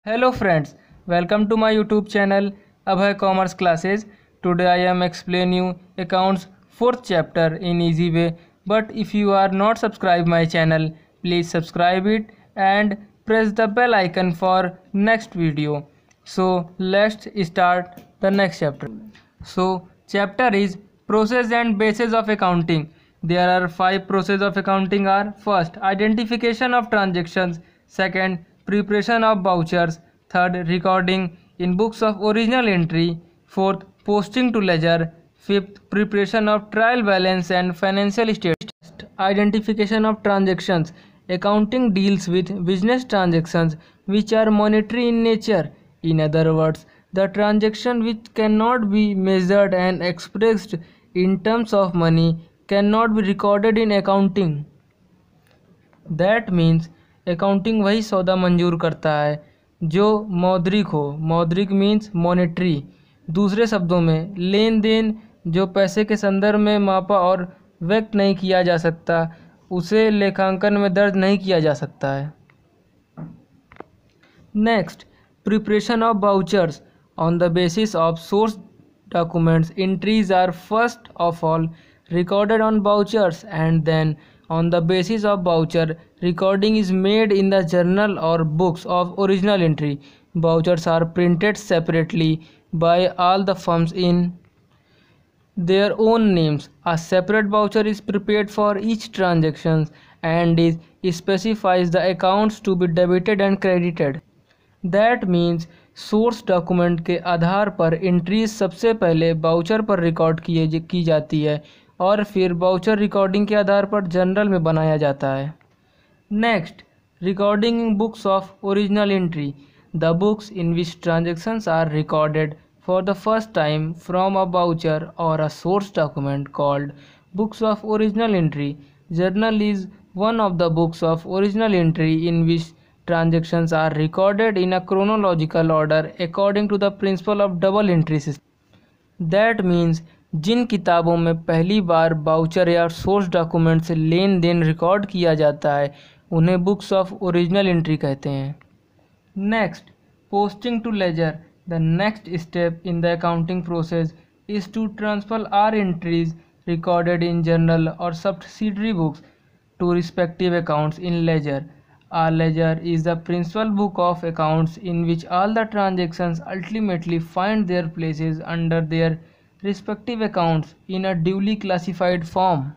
Hello friends, welcome to my YouTube channel Abhay Commerce Classes. Today I am explain you accounts 4th chapter in easy way. But if you are not subscribed my channel, please subscribe it and press the bell icon for next video. So let's start the next chapter. So chapter is process and basis of accounting. There are 5 process of accounting are: first, identification of transactions; second, preparation of vouchers; third, recording in books of original entry; fourth, posting to ledger; fifth, preparation of trial balance and financial statements. Identification of transactions. Accounting deals with business transactions which are monetary in nature. In other words, the transaction which cannot be measured and expressed in terms of money cannot be recorded in accounting. That means accounting वही सौदा मंजूर करता है जो मौद्रिक हो। मौद्रिक means monetary. दूसरे शब्दों में लेन देन जो पैसे के संदर्भ में मापा और व्यक्त नहीं किया जा सकता, उसे लेखांकन में दर्ज नहीं किया जा सकता है। Next, preparation of vouchers. On the basis of source documents, entries are first of all recorded on vouchers, and then on the basis of voucher, recording is made in the journal or books of original entry. Vouchers are printed separately by all the firms in their own names. A separate voucher is prepared for each transaction and it specifies the accounts to be debited and credited. That means source document के आधार पर entries सबसे पहले voucher पर record की जाती है और फिर वाउचर रिकॉर्डिंग के आधार पर जर्नल में बनाया जाता है। Next, recording in books of original entry. The books in which transactions are recorded for the first time from a voucher or a source document called books of original entry. Journal is one of the books of original entry in which transactions are recorded in a chronological order according to the principle of double entry system. That means जिन किताबों में पहली बार voucher या source document से लेन then record किया जाता है उन्हें books of original entry कहते हैं। Next, posting to ledger. The next step in the accounting process is to transfer our entries recorded in journal or subsidiary books to respective accounts in ledger. A ledger is the principal book of accounts in which all the transactions ultimately find their places under their respective accounts in a duly classified form.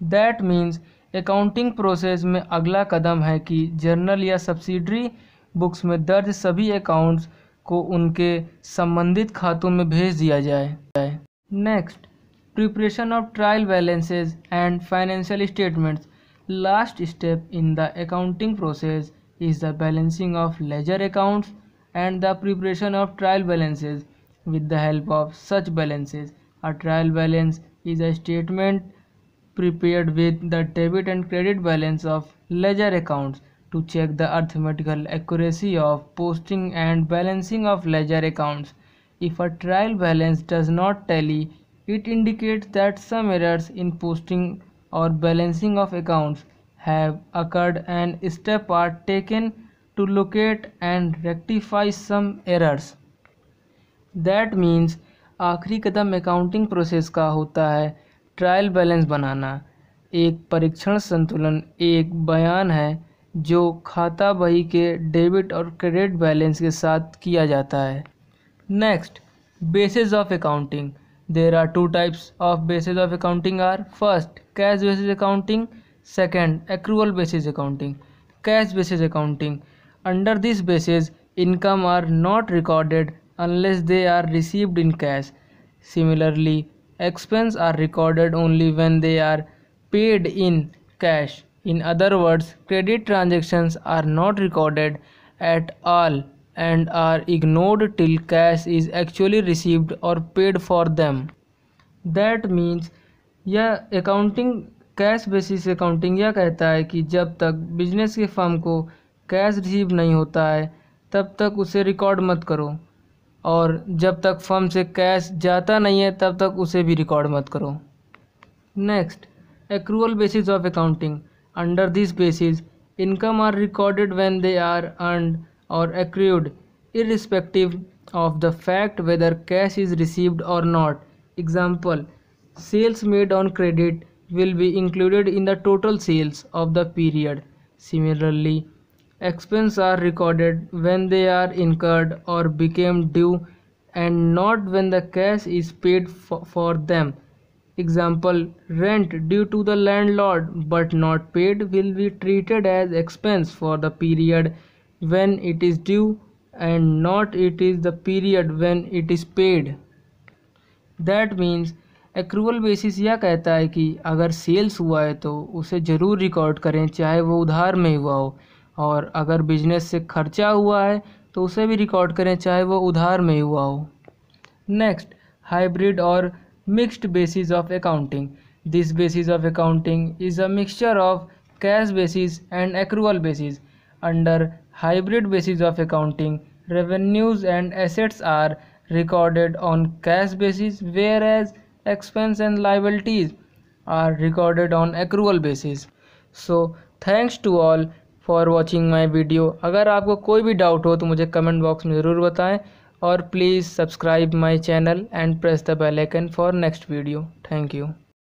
That means accounting process में अगला कदम है कि journal या subsidiary books में दर्ज सभी accounts को उनके संबंधित खातों में भेज दिया जाए। Next, preparation of trial balances and financial statements. Last step in the accounting process is the balancing of ledger accounts and the preparation of trial balances. With the help of such balances, a trial balance is a statement prepared with the debit and credit balance of ledger accounts to check the arithmetical accuracy of posting and balancing of ledger accounts. If a trial balance does not tally, it indicates that some errors in posting or balancing of accounts have occurred and steps are taken to locate and rectify some errors. That means आखिरी कदम accounting process का होता है trial balance बनाना। एक परीक्षण संतुलन एक बयान है जो खाता बही के डेबिट और क्रेडिट बैलेंस के साथ किया जाता है। Next, basis of accounting. There are two types of basis of accounting are: first, cash basis accounting; second, accrual basis accounting. Cash basis accounting. Under this basis, income are not recorded unless they are received in cash. Similarly, expense are recorded only when they are paid in cash. In other words, credit transactions are not recorded at all and are ignored till cash is actually received or paid for them. That means यह accounting cash basis accounting यह कहता है कि जब तक business के firm को cash receive नहीं होता है तब तक उसे रिकॉर्ड मत करो, और जब तक फर्म से कैश जाता नहीं है तब तक उसे भी रिकॉर्ड मत करो। Next, accrual basis of accounting. Under this basis, income are recorded when they are earned or accrued, irrespective of the fact whether cash is received or not. Example: sales made on credit will be included in the total sales of the period. Similarly, expenses are recorded when they are incurred or became due and not when the cash is paid for them. Example: rent due to the landlord but not paid will be treated as expense for the period when it is due and not it is the period when it is paid. That means accrual basis यह कहता है कि अगर sales हुआ है तो उसे ज़रूर रिकॉर्ड करें चाहे वो उधार में हुआ हो, और अगर बिजनेस से खर्चा हुआ है तो उसे भी रिकॉर्ड करें चाहे वो उधार में हुआ हो. नेक्स्ट, हाइब्रिड और mixed basis of accounting. This basis of accounting is a mixture of cash basis and accrual basis. Under hybrid basis of accounting, revenues and assets are recorded on cash basis, whereas expense and liabilities are recorded on accrual basis. So thanks to all for watching my video. अगर आपको कोई भी doubt हो तो मुझे comment box में ज़रूर बताएं, और please subscribe my channel and press the bell icon for next video. Thank you.